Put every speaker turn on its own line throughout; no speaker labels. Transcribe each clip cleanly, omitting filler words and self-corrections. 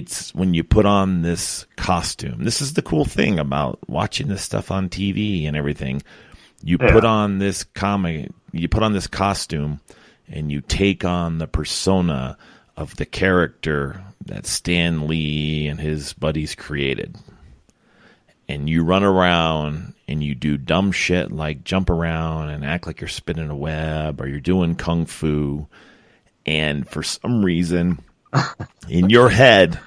it's when you put on this costume. This is the cool thing about watching this stuff on TV and everything. You put on this costume, and you take on the persona of the character that Stan Lee and his buddies created. And you run around and you do dumb shit like jump around and act like you're spinning a web or you're doing kung fu. And for some reason, in your head,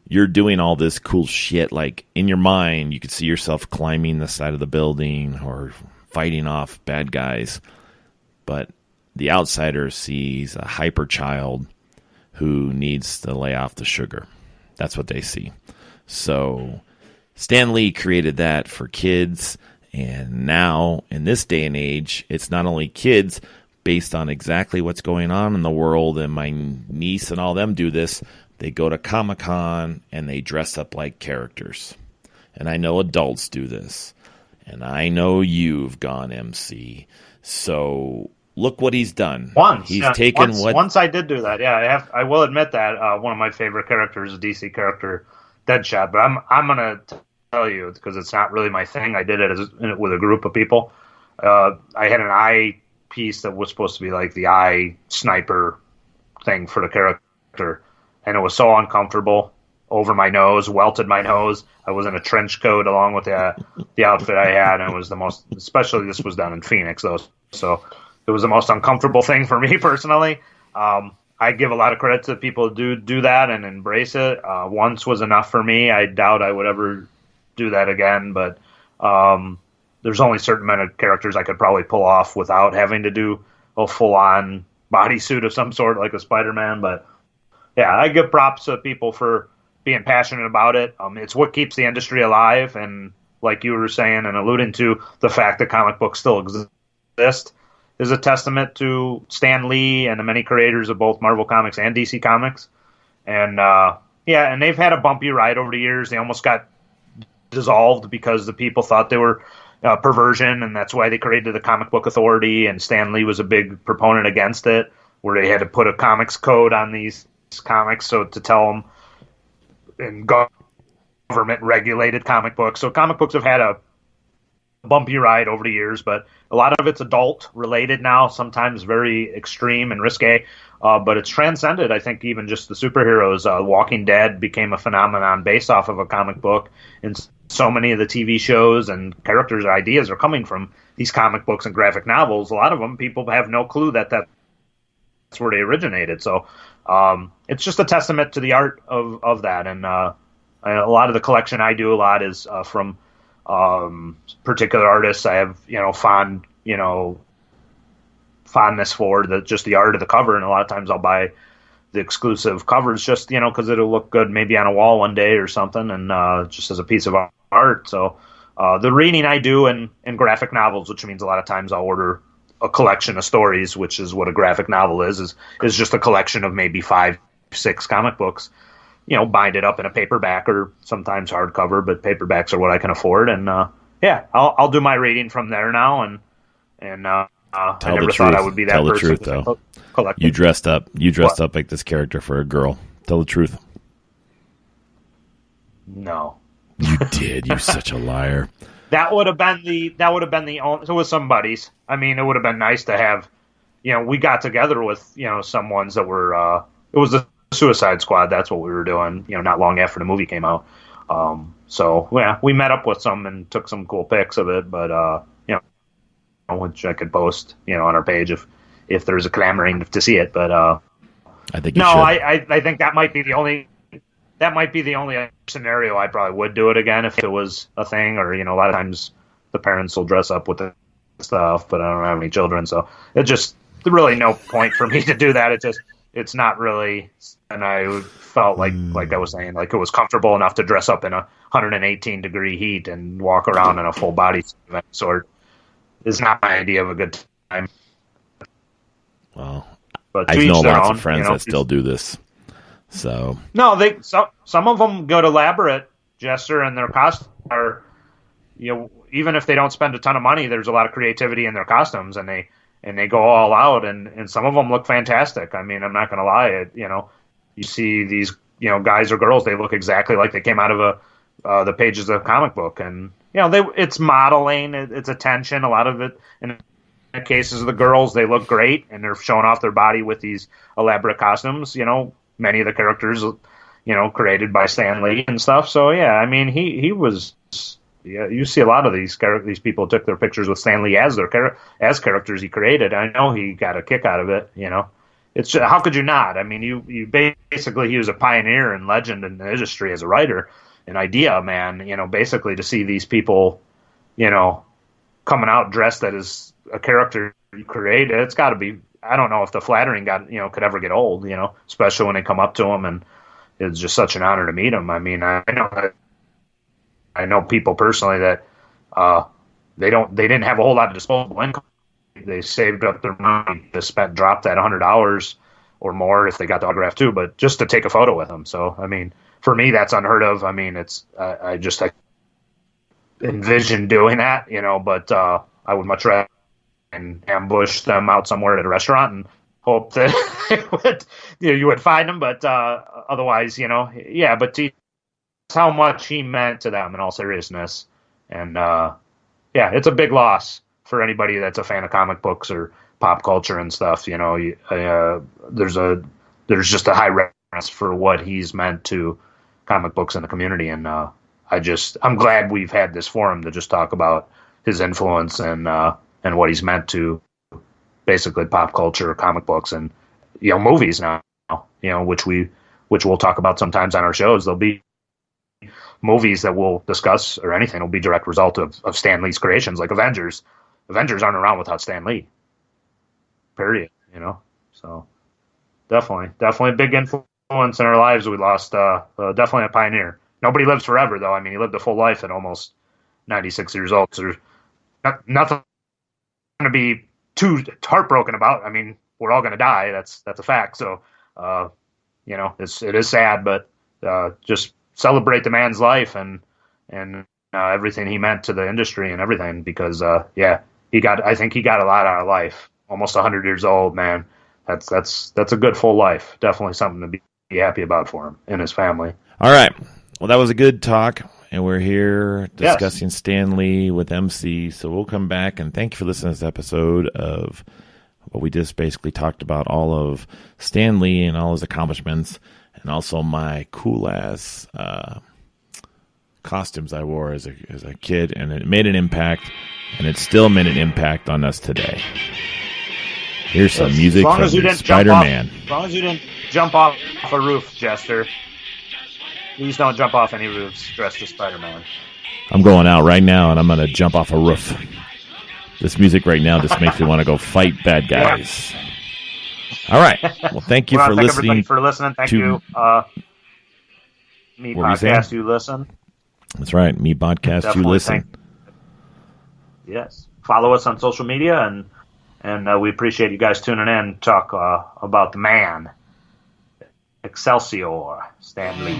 you're doing all this cool shit. Like in your mind, you could see yourself climbing the side of the building or fighting off bad guys. But the outsider sees a hyper child who needs to lay off the sugar. That's what they see. So Stan Lee created that for kids, and now in this day and age, it's not only kids based on exactly what's going on in the world, and my niece and all them do this. They go to Comic-Con and they dress up like characters. And I know adults do this. And I know you've gone, MC. So look what he's done. Once
I did do that. Yeah, I will admit that one of my favorite characters is a DC character, Deadshot. But I'm gonna tell you, because it's not really my thing. I did it with a group of people. I had an eye piece that was supposed to be like the eye sniper thing for the character, and it was so uncomfortable over my nose, welted my nose. I was in a trench coat along with the outfit I had, and it was the most, especially this was done in Phoenix, though, so it was the most uncomfortable thing for me personally. I give a lot of credit to the people who do that and embrace it. Once was enough for me. I doubt I would ever do that again, but there's only certain amount of characters I could probably pull off without having to do a full-on bodysuit of some sort like a Spider-Man. But yeah, I give props to people for being passionate about it. It's what keeps the industry alive, and like you were saying and alluding to, the fact that comic books still exist is a testament to Stan Lee and the many creators of both Marvel Comics and DC Comics. And and they've had a bumpy ride over the years. They almost got dissolved because the people thought they were perversion, and that's why they created the Comic Book Authority, and Stan Lee was a big proponent against it, where they had to put a comics code on these comics so to tell them, and government regulated comic books. So comic books have had a bumpy ride over the years, but a lot of it's adult related now, sometimes very extreme and risque, but it's transcended. I think even just the superheroes. Walking Dead became a phenomenon based off of a comic book, and so many of the TV shows and characters' ideas are coming from these comic books and graphic novels. A lot of them, people have no clue that's where they originated. So it's just a testament to the art of that. And a lot of the collection I do a lot is from particular artists I have, fondness for, just the art of the cover. And a lot of times I'll buy the exclusive covers just, because it'll look good maybe on a wall one day or something, and just as a piece of art. So the reading I do in graphic novels, which means a lot of times I'll order a collection of stories, which is what a graphic novel is just a collection of maybe 5-6 comic books, bind it up in a paperback or sometimes hardcover, but paperbacks are what I can afford. And I'll do my reading from there now. And I never thought I would be that person.
Tell the truth, though. You dressed up like this character for a girl. Tell the truth.
No.
You did. You're such a liar.
That would have been the only. So with some buddies. I mean, it would have been nice to have. We got together with some ones that were. It was the Suicide Squad. That's what we were doing. Not long after the movie came out. So yeah, we met up with some and took some cool pics of it. But which I could post on our page if there's a clamoring to see it. But
I think you should.
I think that might be the only. That might be the only scenario I probably would do it again if it was a thing, or, a lot of times the parents will dress up with the stuff, but I don't have any children, so there's really no point for me to do that. It's not really, and I felt like I was saying, like it was comfortable enough to dress up in 118 degree heat and walk around in a full body sort. It's not my idea of a good time.
Well, but I know lots of friends that still do this. So
no, some of them go to elaborate, Jester, and their costumes are, even if they don't spend a ton of money, there's a lot of creativity in their costumes, and they go all out, and some of them look fantastic. I mean, I'm not going to lie, you see these guys or girls, they look exactly like they came out of the pages of a comic book, and it's modeling, it's attention. A lot of it, in the cases of the girls, they look great, and they're showing off their body with these elaborate costumes. Many of the characters, created by Stan Lee and stuff. So yeah, I mean, he was. Yeah, you see a lot of these people took their pictures with Stan Lee as as characters he created. I know he got a kick out of it. It's just, how could you not? I mean, you basically, he was a pioneer and legend in the industry as a writer, an idea man. Basically to see these people, coming out dressed as a character you created, it's got to be. I don't know if the flattering could ever get old. Especially when they come up to him, and it's just such an honor to meet him. I mean, I know people personally that they didn't have a whole lot of disposable income. They saved up their money to drop that $100 or more if they got the autograph too, but just to take a photo with him. So I mean, for me, that's unheard of. I mean, I envision doing that, but I would much rather ambush them out somewhere at a restaurant and hope that you would find them. But otherwise, yeah. But how much he meant to them in all seriousness. And yeah, it's a big loss for anybody that's a fan of comic books or pop culture and stuff. There's just a high reverence for what he's meant to comic books in the community. And I'm glad we've had this forum to just talk about his influence and what he's meant to basically pop culture, comic books, and movies now. Which we'll talk about sometimes on our shows. There'll be movies that we'll discuss, or anything will be direct result of Stan Lee's creations, like Avengers. Avengers aren't around without Stan Lee. Period. So definitely a big influence in our lives. We lost definitely a pioneer. Nobody lives forever, though. I mean, he lived a full life at almost 96 years old. So there's nothing to be too heartbroken about. I mean, we're all going to die. That's a fact. So it is sad, but just celebrate the man's life and everything he meant to the industry and everything, because I think he got a lot out of life. Almost 100 years old, man. That's a good full life. Definitely something to be happy about for him and his family.
All right. Well, that was a good talk, and we're here discussing Stan Lee with MC. So we'll come back, and thank you for listening to this episode of what we just basically talked about, all of Stan Lee and all his accomplishments, and also my cool-ass costumes I wore as a kid, and it made an impact, and it still made an impact on us today. Here's some music from Spider-Man.
As long as you didn't jump off a roof, Jester. Please don't jump off any roofs dressed as Spider-Man.
I'm going out right now, and I'm going to jump off a roof. This music right now just makes me want to go fight bad guys. Yeah. All right. Well, thank you for listening.
Thank everybody for listening. Thank you. Me podcast, you listen.
That's right. Me podcast, definitely you listen.
Yes. Follow us on social media, and we appreciate you guys tuning in. Talk about the man, Excelsior, Stan Lee.